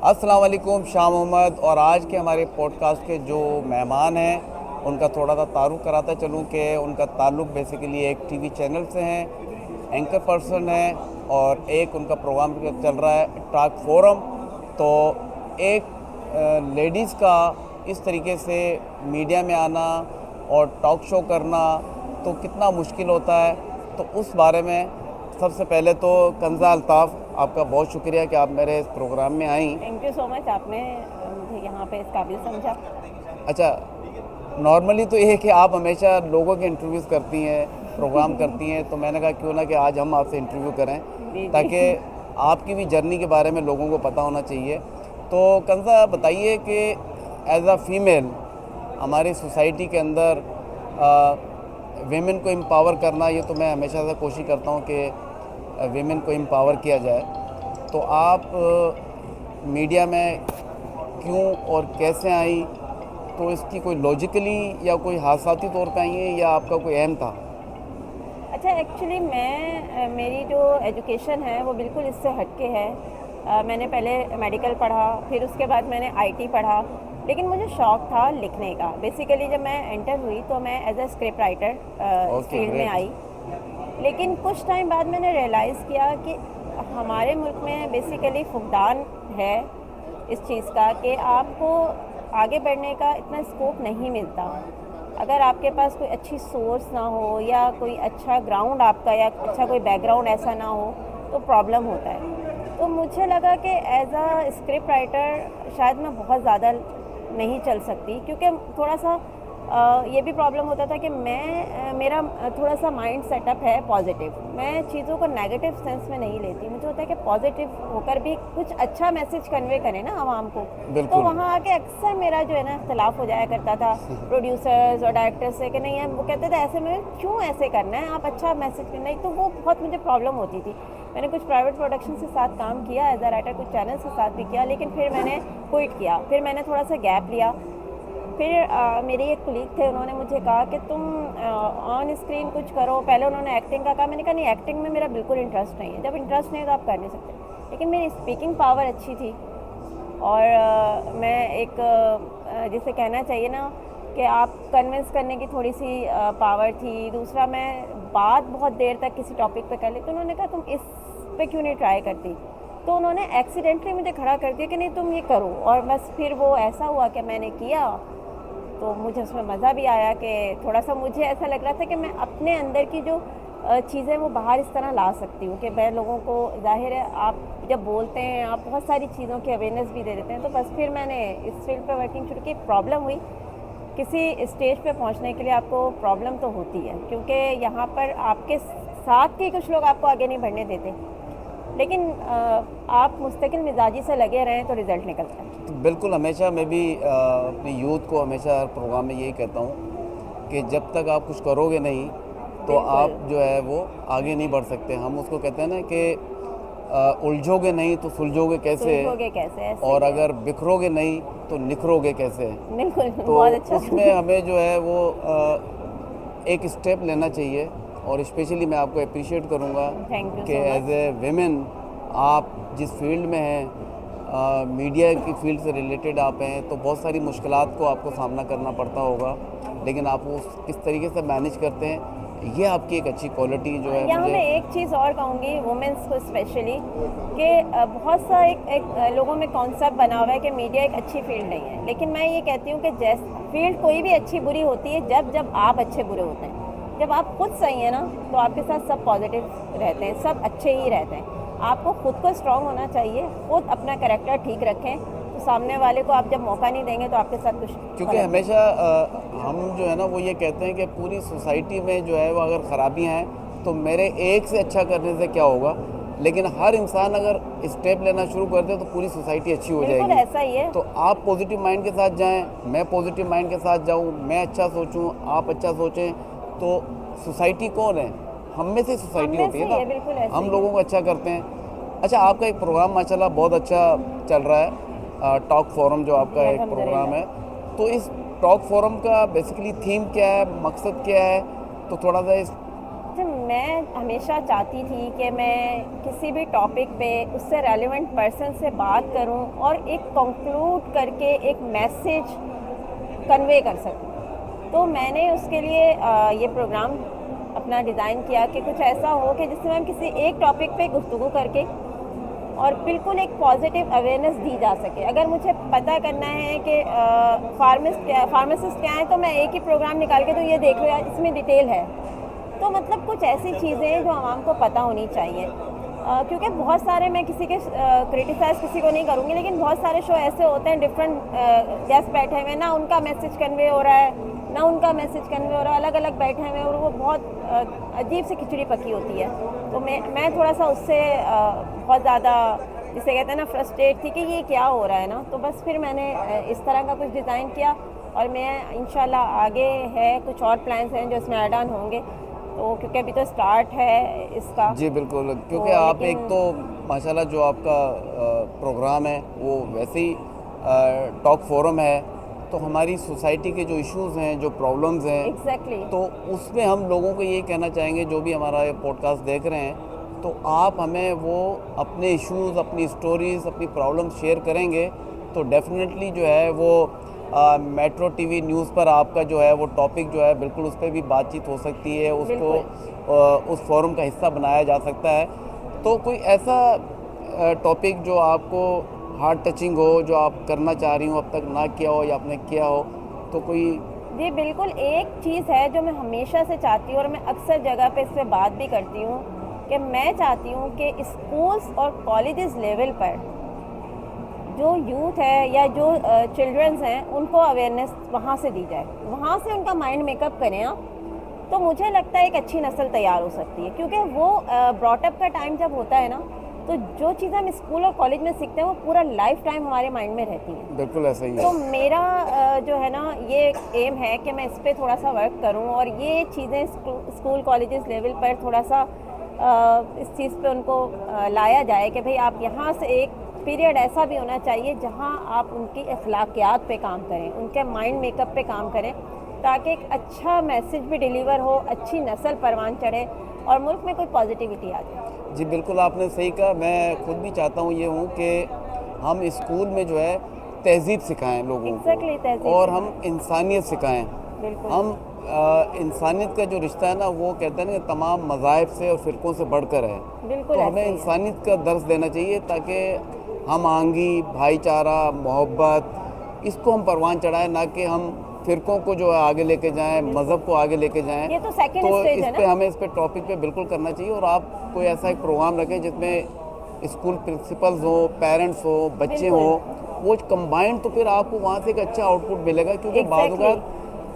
अस्सलाम वालेकुम, शाह मोहम्मद। और आज के हमारे पॉडकास्ट के जो मेहमान हैं उनका थोड़ा सा तारुफ कराता चलूँ कि उनका ताल्लुक़ बेसिकली एक टीवी चैनल से हैं, एंकर पर्सन है और एक उनका प्रोग्राम चल रहा है टॉक फोरम। तो एक लेडीज़ का इस तरीके से मीडिया में आना और टॉक शो करना तो कितना मुश्किल होता है, तो उस बारे में सबसे पहले तो कंज़ा अल्ताफ़, आपका बहुत शुक्रिया कि आप मेरे इस प्रोग्राम में आई। थैंक यू सो मच, आपने मुझे यहाँ पे इस काबिल समझा। अच्छा, नॉर्मली तो ये है कि आप हमेशा लोगों के इंटरव्यूज़ करती हैं, प्रोग्राम करती हैं, तो मैंने कहा क्यों ना कि आज हम आपसे इंटरव्यू करें जी ताकि जी। आपकी भी जर्नी के बारे में लोगों को पता होना चाहिए। तो कंज़ा बताइए कि एज अ फीमेल हमारी सोसाइटी के अंदर वेमेन को एम्पावर करना, ये तो मैं हमेशा से कोशिश करता हूँ कि वेमेन को एम्पावर किया जाए। तो आप मीडिया में क्यों और कैसे आई? तो इसकी कोई लॉजिकली या कोई हादसाती तौर पे आई है या आपका कोई एम था? अच्छा, एक्चुअली मेरी जो एजुकेशन है वो बिल्कुल इससे हटके है। मैंने पहले मेडिकल पढ़ा, फिर उसके बाद मैंने आईटी पढ़ा, लेकिन मुझे शौक़ था लिखने का। बेसिकली जब मैं एंटर हुई तो मैं एज अ स्क्रिप्ट राइटर इस ओके, फील्ड में ग्रेट। आई। लेकिन कुछ टाइम बाद मैंने रियलाइज़ किया कि हमारे मुल्क में बेसिकली फुकदान है इस चीज़ का कि आपको आगे बढ़ने का इतना स्कोप नहीं मिलता। अगर आपके पास कोई अच्छी सोर्स ना हो या कोई अच्छा ग्राउंड आपका या अच्छा कोई बैकग्राउंड ऐसा ना हो तो प्रॉब्लम होता है। तो मुझे लगा कि एज अ स्क्रिप्ट राइटर शायद मैं बहुत ज़्यादा नहीं चल सकती, क्योंकि थोड़ा सा ये भी प्रॉब्लम होता था कि मेरा थोड़ा सा माइंड सेटअप है पॉजिटिव। मैं चीज़ों को नेगेटिव सेंस में नहीं लेती। मुझे होता है कि पॉजिटिव होकर भी कुछ अच्छा मैसेज कन्वे करें ना आवाम को। तो बिल्कुल। वहाँ आके अक्सर मेरा जो है ना इख्तलाफ हो जाया करता था प्रोड्यूसर्स और डायरेक्टर्स से कि नहीं है, वो कहते थे ऐसे में क्यों ऐसे करना है, आप अच्छा मैसेज करना है। तो वो बहुत मुझे प्रॉब्लम होती थी। मैंने कुछ प्राइवेट प्रोडक्शन के साथ काम किया एज अ राइटर, कुछ चैनल्स के साथ भी किया, लेकिन फिर मैंने क्विट किया। फिर मैंने थोड़ा सा गैप लिया। फिर मेरे एक कुलीग थे, उन्होंने मुझे कहा कि तुम ऑन स्क्रीन कुछ करो। पहले उन्होंने एक्टिंग का कहा, मैंने कहा नहीं, एक्टिंग में मेरा बिल्कुल इंटरेस्ट नहीं है। जब इंटरेस्ट नहीं है तो आप कर नहीं सकते। लेकिन मेरी स्पीकिंग पावर अच्छी थी और मैं एक जिसे कहना चाहिए ना कि आप कन्विंस करने की थोड़ी सी पावर थी। दूसरा, मैं बात बहुत देर तक किसी टॉपिक पे कर ली, तो उन्होंने कहा तुम इस पे क्यों नहीं ट्राई करती। तो उन्होंने एक्सीडेंटली मुझे खड़ा कर दिया कि नहीं तुम ये करो, और बस फिर वो ऐसा हुआ कि मैंने किया। तो मुझे उसमें मज़ा भी आया कि थोड़ा सा मुझे ऐसा लग रहा था कि मैं अपने अंदर की जो चीज़ें वो बाहर इस तरह ला सकती हूँ कि मैं लोगों को, जाहिर है आप जब बोलते हैं आप बहुत सारी चीज़ों की अवेयरनेस भी दे देते हैं। तो बस फिर मैंने इस फील्ड पे वर्किंग शुरू की। प्रॉब्लम हुई, किसी स्टेज पे पहुंचने के लिए आपको प्रॉब्लम तो होती है, क्योंकि यहाँ पर आपके साथ के कुछ लोग आपको आगे नहीं बढ़ने देते। लेकिन आप मुस्तकिल मिजाजी से लगे रहें तो रिज़ल्ट निकलता है। तो बिल्कुल, हमेशा मैं भी अपने यूथ को हमेशा हर प्रोग्राम में यही कहता हूँ कि जब तक आप कुछ करोगे नहीं तो बिल्कुल। आप जो है वो आगे नहीं बढ़ सकते। हम उसको कहते हैं ना कि उलझोगे नहीं तो सुलझोगे कैसे, सुलझोगे कैसे, ऐसे और ही है। अगर बिखरोगे नहीं तो निखरोगे कैसे। बिल्कुल। तो बहुत अच्छा। उसमें हमें जो है वो एक स्टेप लेना चाहिए। और स्पेशली मैं आपको अप्रिशिएट करूँगा थैंक यू कि सो एज मच। ए वेमेन आप जिस फील्ड में हैं, मीडिया की फील्ड से रिलेटेड आप हैं, तो बहुत सारी मुश्किलात को आपको सामना करना पड़ता होगा, लेकिन आप वो किस तरीके से मैनेज करते हैं, ये आपकी एक अच्छी क्वालिटी जो है यहाँ मुझे। मैं एक चीज़ और कहूँगी वुमेंस को स्पेशली कि बहुत सा लोगों में कॉन्सेप्ट बना हुआ है कि मीडिया एक अच्छी फील्ड नहीं है। लेकिन मैं ये कहती हूँ कि फील्ड कोई भी अच्छी बुरी होती है जब आप अच्छे बुरे होते हैं। जब आप खुद सही हैं ना तो आपके साथ सब पॉजिटिव रहते हैं, सब अच्छे ही रहते हैं। आपको खुद को स्ट्रांग होना चाहिए, खुद अपना कैरेक्टर ठीक रखें, तो सामने वाले को आप जब मौका नहीं देंगे तो आपके साथ कुछ क्योंकि गलत हमेशा नहीं। हम जो है ना वो ये कहते हैं कि पूरी सोसाइटी में जो है वो अगर ख़राबियाँ हैं तो मेरे एक से अच्छा करने से क्या होगा, लेकिन हर इंसान अगर स्टेप लेना शुरू कर दे तो पूरी सोसाइटी अच्छी हो बिल्कुल जाएगी। ऐसा ही है। तो आप पॉजिटिव माइंड के साथ जाएं, मैं पॉजिटिव माइंड के साथ जाऊं, मैं अच्छा सोचूं, आप अच्छा सोचें, तो सोसाइटी कौन है? हम में से हम सोसाइटी में होती से है ही ना, है, बिल्कुल ऐसे हम ही है। लोगों को अच्छा करते हैं। अच्छा, आपका एक प्रोग्राम माशाल्लाह बहुत अच्छा चल रहा है, टॉक फोरम जो जी आपका एक प्रोग्राम अल्हम्दुलिल्लाह। है। तो इस टॉक फोरम का बेसिकली थीम क्या है, मकसद क्या है? तो थोड़ा सा इस। अच्छा, मैं हमेशा चाहती थी कि मैं किसी भी टॉपिक पे उससे रेलेवेंट पर्सन से बात करूं और एक कंक्लूड करके एक मैसेज कन्वे कर सकूं। तो मैंने उसके लिए ये प्रोग्राम अपना डिज़ाइन किया कि कुछ ऐसा हो कि जिसमें हम किसी एक टॉपिक पे गुफ्तगू करके और बिल्कुल एक पॉजिटिव अवेयरनेस दी जा सके। अगर मुझे पता करना है कि फार्मासिस्ट क्या है, तो मैं एक ही प्रोग्राम निकाल के तो ये देख लो यार इसमें डिटेल है। तो मतलब कुछ ऐसी चीज़ें जो आवाम को पता होनी चाहिए, क्योंकि बहुत सारे, मैं किसी के क्रिटिसाइज़ किसी को नहीं करूँगी, लेकिन बहुत सारे शो ऐसे होते हैं डिफरेंट गेस्ट बैठे हुए, ना उनका मैसेज कन्वे हो रहा है ना उनका मैसेज कन्वे हो रहा है, अलग अलग बैठे हुए और वो बहुत अजीब सी खिचड़ी पकी होती है। तो मैं थोड़ा सा उससे बहुत ज़्यादा, जिसे कहते हैं ना, फ्रस्ट्रेट थी कि ये क्या हो रहा है ना। तो बस फिर मैंने इस तरह का कुछ डिज़ाइन किया और मैं इंशाल्लाह आगे है कुछ और प्लान्स हैं जो इसमें ऐड ऑन होंगे, तो क्योंकि अभी तो स्टार्ट है इसका। जी बिल्कुल, क्योंकि तो आप लेकिन एक तो माशाल्लाह जो आपका प्रोग्राम है वो वैसे ही टॉक फोरम है, तो हमारी सोसाइटी के जो इश्यूज़ हैं, जो प्रॉब्लम्स हैं, एग्जैक्टली तो उसमें हम लोगों को ये कहना चाहेंगे जो भी हमारा ये पॉडकास्ट देख रहे हैं, तो आप हमें वो अपने इश्यूज़, अपनी स्टोरीज़, अपनी प्रॉब्लम्स शेयर करेंगे तो डेफिनेटली जो है वो मेट्रो टीवी न्यूज़ पर आपका जो है वो टॉपिक जो है बिल्कुल उस पर भी बातचीत हो सकती है, उसको उस फोरम का हिस्सा बनाया जा सकता है। तो कोई ऐसा टॉपिक जो आपको हार्ट टचिंग हो, जो आप करना चाह रही हो, अब तक ना किया हो या आपने किया हो, तो कोई? जी बिल्कुल, एक चीज़ है जो मैं हमेशा से चाहती हूँ और मैं अक्सर जगह पे इस पर बात भी करती हूँ कि मैं चाहती हूँ कि स्कूल्स और कॉलेजेस लेवल पर जो यूथ है या जो चिल्ड्रंस हैं उनको अवेयरनेस वहाँ से दी जाए, वहाँ से उनका माइंड मेकअप करें आप। तो मुझे लगता है एक अच्छी नस्ल तैयार हो सकती है, क्योंकि वो ब्रॉटअप का टाइम जब होता है ना, तो जो चीज़ें हम स्कूल और कॉलेज में सीखते हैं वो पूरा लाइफ टाइम हमारे माइंड में रहती हैं। बिल्कुल ऐसा ही है। तो मेरा जो है ना ये एम है कि मैं इस पर थोड़ा सा वर्क करूं और ये चीज़ें स्कूल कॉलेजेस लेवल पर थोड़ा सा इस चीज़ पे उनको लाया जाए कि भाई आप यहाँ से एक पीरियड ऐसा भी होना चाहिए जहाँ आप उनकी अखलाकियात पे काम करें, उनके माइंड मेकअप पे काम करें, ताकि एक अच्छा मैसेज भी डिलीवर हो, अच्छी नस्ल परवान चढ़े और मुल्क में कोई पॉजिटिविटी आ जाए। जी बिल्कुल, आपने सही कहा। मैं खुद भी चाहता हूँ ये हूँ कि हम स्कूल में जो है तहज़ीब सिखाएं लोगों Exactly, को, तहज़ीब और सिखाएं। हम इंसानियत सिखाएं। बिल्कुल हम इंसानियत का जो रिश्ता है ना, वो कहते हैं ना कि तमाम मज़ाहिब से और फ़िरक़ों से बढ़कर है। बिल्कुल तो ऐसे हमें ही है। इंसानियत का दर्स देना चाहिए ताकि हम आंगी, भाईचारा, मोहब्बत, इसको हम परवान चढ़ाएं, ना कि हम फ़िरक़ों को जो है आगे लेके जाएं, मज़हब को आगे लेके जाएं। ये तो सेकंड तो स्टेज इस है पे ना। हमें इस पे टॉपिक पे बिल्कुल करना चाहिए, और आप कोई ऐसा एक प्रोग्राम रखें जिसमें स्कूल प्रिंसिपल्स हो, पेरेंट्स हो, बच्चे बिल्कुल। हो, वो कंबाइंड, तो फिर आपको वहाँ से एक अच्छा आउटपुट मिलेगा। क्योंकि Exactly.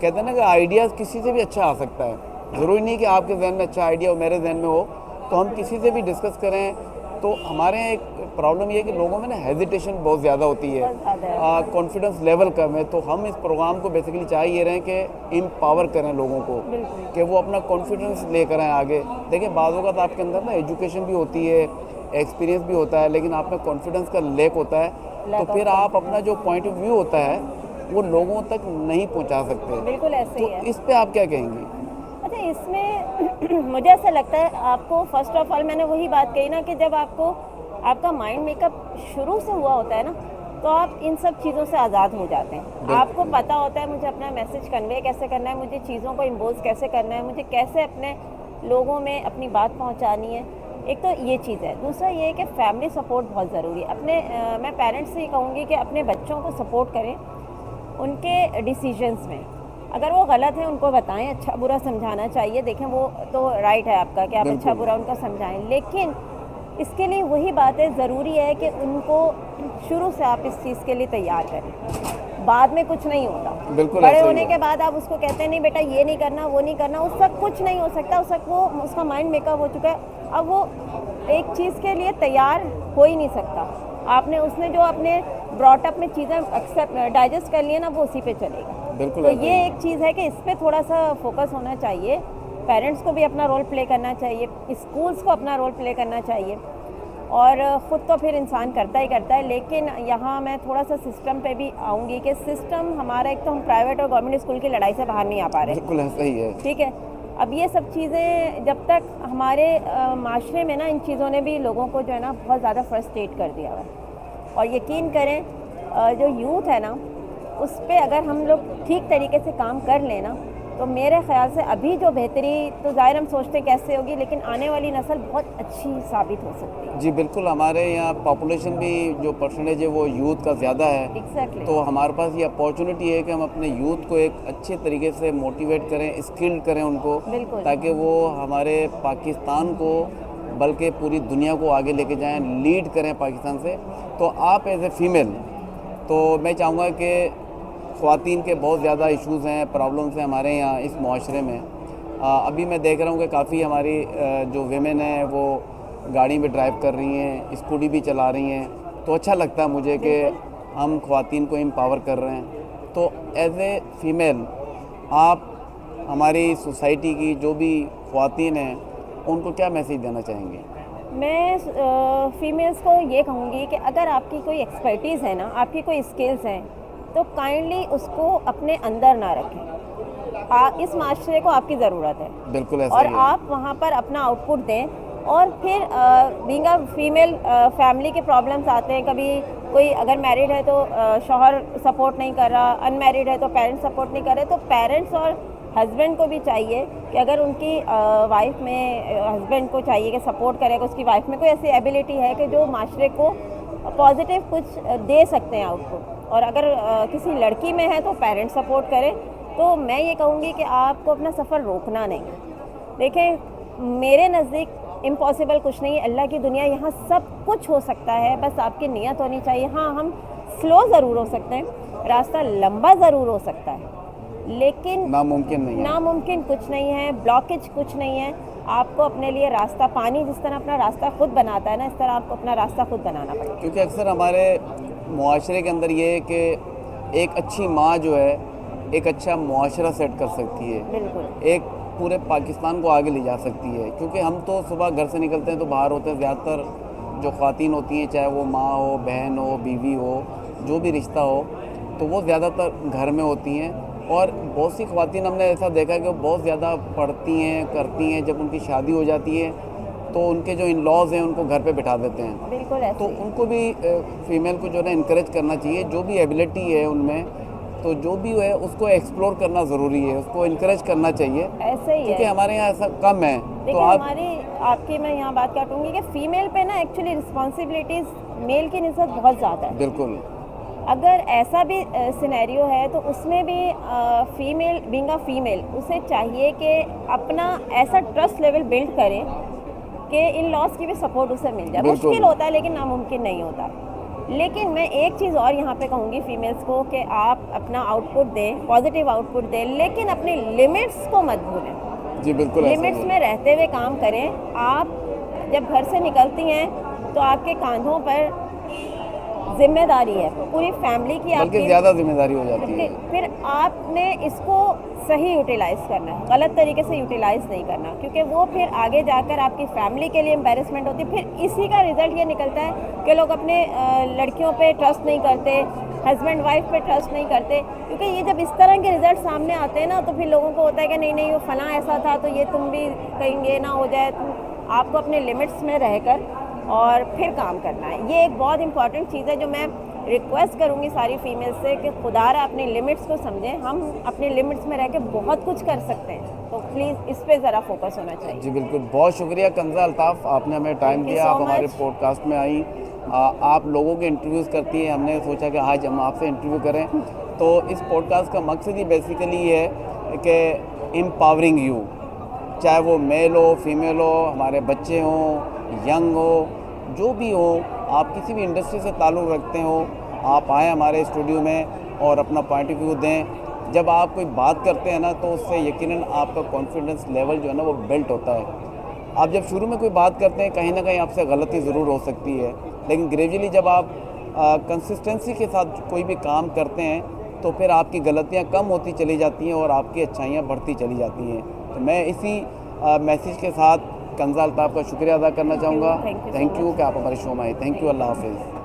कहते हैं ना कि आइडियाज़ किसी से भी अच्छा आ सकता है, ज़रूरी नहीं कि आपके जहन में अच्छा आइडिया हो, मेरे जहन में हो। तो हम किसी से भी डिस्कस करें, तो हमारे यहाँ एक प्रॉब्लम ये है कि लोगों में ना हेजिटेशन बहुत ज़्यादा होती है, बहुत ज़्यादा है। कॉन्फिडेंस लेवल कम है। तो हम इस प्रोग्राम को बेसिकली चाह ये रहे हैं कि एम्पावर करें लोगों को, बिल्कुल। कि वो अपना कॉन्फिडेंस लेकर आएँ आगे। देखिए बाज़ औक़ात आपके अंदर ना एजुकेशन भी होती है, एक्सपीरियंस भी होता है, लेकिन आप में कॉन्फिडेंस का लैक होता है, तो Lack of फिर आप अपना confidence। जो पॉइंट ऑफ व्यू होता है वो लोगों तक नहीं पहुंचा सकते। बिल्कुल ऐसे ही तो है। इस पे आप क्या कहेंगी? अच्छा, इसमें मुझे ऐसा लगता है आपको फर्स्ट ऑफ ऑल मैंने वही बात कही ना कि जब आपको आपका माइंड मेकअप शुरू से हुआ होता है ना, तो आप इन सब चीज़ों से आज़ाद हो जाते हैं। आपको पता होता है मुझे अपना मैसेज कन्वे कैसे करना है, मुझे चीज़ों को इम्पोज कैसे करना है, मुझे कैसे अपने लोगों में अपनी बात पहुंचानी है। एक तो ये चीज़ है। दूसरा ये है कि फैमिली सपोर्ट बहुत ज़रूरी है। मैं पेरेंट्स से ये कहूँगी कि अपने बच्चों को सपोर्ट करें उनके डिसीजंस में। अगर वो गलत है उनको बताएं, अच्छा बुरा समझाना चाहिए। देखें वो तो राइट है आपका कि आप अच्छा बुरा उनका समझाएं, लेकिन इसके लिए वही बात है, ज़रूरी है कि उनको शुरू से आप इस चीज़ के लिए तैयार करें। बाद में कुछ नहीं होता। बिल्कुल बड़े ऐसा ही होने है। के बाद आप उसको कहते हैं नहीं बेटा ये नहीं करना, वो नहीं करना, उस वक्त कुछ नहीं हो सकता। उस वक्त वो उसका माइंड मेकअप हो चुका है। अब वो एक चीज़ के लिए तैयार हो ही नहीं सकता। उसने जो अपने ब्रॉटअप में चीज़ें एक्सेप्ट डाइजेस्ट कर लिए ना, वो उसी पे चलेगा। बिल्कुल तो ऐसा ही ये है। एक चीज़ है कि इस पर थोड़ा सा फोकस होना चाहिए। पेरेंट्स को भी अपना रोल प्ले करना चाहिए, स्कूल्स को अपना रोल प्ले करना चाहिए, और ख़ुद तो फिर इंसान करता ही करता है। लेकिन यहाँ मैं थोड़ा सा सिस्टम पे भी आऊँगी कि सिस्टम हमारा, एक तो हम प्राइवेट और गवर्नमेंट स्कूल की लड़ाई से बाहर नहीं आ पा रहे। बिल्कुल ऐसा ही है। ठीक है, अब ये सब चीज़ें जब तक हमारे माशरे में ना इन चीज़ों ने भी लोगों को जो है ना बहुत ज़्यादा फ्रस्ट्रेट कर दिया हुआ है। और यकीन करें जो यूथ है ना उस पे अगर हम लोग ठीक तरीके से काम कर लें ना तो मेरे ख्याल से अभी जो बेहतरी तो ज़ाहिर हम सोचते कैसे होगी, लेकिन आने वाली नस्ल बहुत अच्छी साबित हो सकती है। जी बिल्कुल, हमारे यहाँ पॉपुलेशन भी जो परसेंटेज है वो यूथ का ज़्यादा है। एग्जैक्टली। तो हमारे पास ये अपॉर्चुनिटी है कि हम अपने यूथ को एक अच्छे तरीके से मोटिवेट करें, स्किल्ड करें उनको, बिल्कुल। ताकि वो हमारे पाकिस्तान को बल्कि पूरी दुनिया को आगे लेके जाएं, लीड करें पाकिस्तान से। तो आप एज ए फीमेल, तो मैं चाहूँगा कि ख़वातीन के बहुत ज़्यादा इश्यूज़ हैं, प्रॉब्लम्स हैं हमारे यहाँ इस मुआशरे में। अभी मैं देख रहा हूँ कि काफ़ी हमारी जो वीमेन हैं वो गाड़ी में ड्राइव कर रही हैं, स्कूटी भी चला रही हैं। तो अच्छा लगता है मुझे कि हम ख़वातीन को एम्पावर कर रहे हैं। तो एज ए फ़ीमेल आप हमारी सोसाइटी की जो भी ख़वातीन हैं उनको क्या मैसेज देना चाहेंगे? मैं फीमेल्स को ये कहूँगी कि अगर आपकी कोई एक्सपर्टीज़ है ना, आपकी कोई स्किल्स हैं, तो काइंडली उसको अपने अंदर ना रखें। इस माशरे को आपकी ज़रूरत है। बिल्कुल ऐसा और ही है। आप वहाँ पर अपना आउटपुट दें। और फिर बीइंग अ फीमेल फैमिली के प्रॉब्लम्स आते हैं। कभी कोई अगर मैरिड है तो शौहर सपोर्ट नहीं कर रहा, अनमैरिड है तो पेरेंट्स सपोर्ट नहीं कर रहे। तो पेरेंट्स और हस्बैंड को भी चाहिए कि अगर उनकी वाइफ में हस्बैंड को चाहिए कि सपोर्ट करेगा, उसकी वाइफ में कोई ऐसी एबिलिटी है कि जो माशरे को पॉजिटिव कुछ दे सकते हैं आउटपुट। और अगर किसी लड़की में है तो पेरेंट्स सपोर्ट करें। तो मैं ये कहूँगी कि आपको अपना सफ़र रोकना नहीं। देखें, मेरे नज़दीक इम्पॉसिबल कुछ नहीं है। अल्लाह की दुनिया, यहाँ सब कुछ हो सकता है, बस आपकी नीयत होनी चाहिए। हाँ, हम स्लो ज़रूर हो सकते हैं, रास्ता लंबा ज़रूर हो सकता है, लेकिन नामुमकिन नहीं है। नामुमकिन कुछ नहीं है, ब्लॉकेज कुछ नहीं है। आपको अपने लिए रास्ता, पानी जिस तरह अपना रास्ता खुद बनाता है ना, इस तरह आपको अपना रास्ता खुद बनाना पड़ेगा। क्योंकि अक्सर हमारे मुआशरे के अंदर ये है कि एक अच्छी माँ जो है एक अच्छा मुआशरा सेट कर सकती है, बिल्कुल। एक पूरे पाकिस्तान को आगे ले जा सकती है। क्योंकि हम तो सुबह घर से निकलते हैं तो बाहर होते हैं, ज़्यादातर जो ख़वातीन होती हैं, चाहे वो माँ हो, बहन हो, बीवी हो, जो भी रिश्ता हो, तो वो ज़्यादातर घर में होती हैं। और बहुत सी ख़वातीन हमने ऐसा देखा है कि वो बहुत ज़्यादा पढ़ती हैं, करती हैं, जब उनकी शादी हो जाती है तो उनके जो इन लॉज हैं उनको घर पे बिठा देते हैं। बिल्कुल ऐसे तो ही। उनको भी फीमेल को जो है ना इनकरेज करना चाहिए, जो भी एबिलिटी है उनमें, तो जो भी है उसको एक्सप्लोर करना ज़रूरी है, उसको इनकरेज करना चाहिए। ऐसे ही क्योंकि है। हमारे यहाँ ऐसा कम है। देखिए, तो आप हमारी आपकी मैं यहाँ बात काटूंगी कि फीमेल पे ना एक्चुअली रिस्पॉन्सिबिलिटीज़ मेल की निस्बत बहुत ज़्यादा है। बिल्कुल अगर ऐसा भी सिनेरियो है तो उसमें भी फीमेल, बीइंग अ फीमेल, उसे चाहिए कि अपना ऐसा ट्रस्ट लेवल बिल्ड करे कि इन लॉस की भी सपोर्ट उसे मिल जाए। बिल्कुल। मुश्किल होता है लेकिन नामुमकिन नहीं होता। लेकिन मैं एक चीज़ और यहाँ पे कहूँगी फीमेल्स को कि आप अपना आउटपुट दें, पॉजिटिव आउटपुट दें, लेकिन अपनी लिमिट्स को मत भूलें। जी, बिल्कुल ऐसा ही लिमिट्स है। में रहते हुए काम करें। आप जब घर से निकलती हैं तो आपके कंधों पर जिम्मेदारी है, पूरी फैमिली की बल्कि आपकी। ज़्यादा जिम्मेदारी हो जाती है। फिर आपने इसको सही यूटिलाइज़ करना है, गलत तरीके से यूटिलाइज़ नहीं करना, क्योंकि वो फिर आगे जाकर आपकी फैमिली के लिए एम्बेरसमेंट होती है। फिर इसी का रिजल्ट ये निकलता है कि लोग अपने लड़कियों पे ट्रस्ट नहीं करते, हस्बैंड वाइफ पे ट्रस्ट नहीं करते। क्योंकि ये जब इस तरह के रिजल्ट सामने आते हैं ना, तो फिर लोगों को होता है कि नहीं नहीं वो फलां ऐसा था तो ये तुम भी कहीं ये ना हो जाए। आपको अपने लिमिट्स में रहकर और फिर काम करना है। ये एक बहुत इंपॉर्टेंट चीज़ है जो मैं रिक्वेस्ट करूँगी सारी फीमेल से कि खुदारा अपनी लिमिट्स को समझें। हम अपने लिमिट्स में रह के बहुत कुछ कर सकते हैं, तो प्लीज़ इस पे ज़रा फोकस होना चाहिए। जी बिल्कुल, बहुत शुक्रिया कंज़ा अल्ताफ़, आपने हमें टाइम Thank you दिया, so आप हमारे much. पॉडकास्ट में आई। आप लोगों के इंटरव्यूज़ करती हैं, हमने सोचा कि आज हम आपसे इंटरव्यू करें। तो इस पॉडकास्ट का मकसद ही बेसिकली ये है कि एम्पावरिंग यू, चाहे वो मेल हो, फीमेल हो, हमारे बच्चे हों, यंग हो, जो भी हो, आप किसी भी इंडस्ट्री से ताल्लुक़ रखते हो, आप आएँ हमारे स्टूडियो में और अपना पॉइंट ऑफ व्यू दें। जब आप कोई बात करते हैं ना, तो उससे यकीनन आपका कॉन्फिडेंस लेवल जो है ना वो बिल्ट होता है। आप जब शुरू में कोई बात करते हैं, कहीं ना कहीं आपसे गलती ज़रूर हो सकती है, लेकिन ग्रेजुअली जब आप कंसिस्टेंसी के साथ कोई भी काम करते हैं तो फिर आपकी गलतियाँ कम होती चली जाती हैं और आपकी अच्छाइयाँ बढ़ती चली जाती हैं। तो मैं इसी मैसेज के साथ कंज़ा अल्ताफ़ का शुक्रिया अदा करना चाहूँगा। Thank you so thank you much. कि आप हमारे शो में आए। थैंक यू, अल्लाह हाफ़िज़।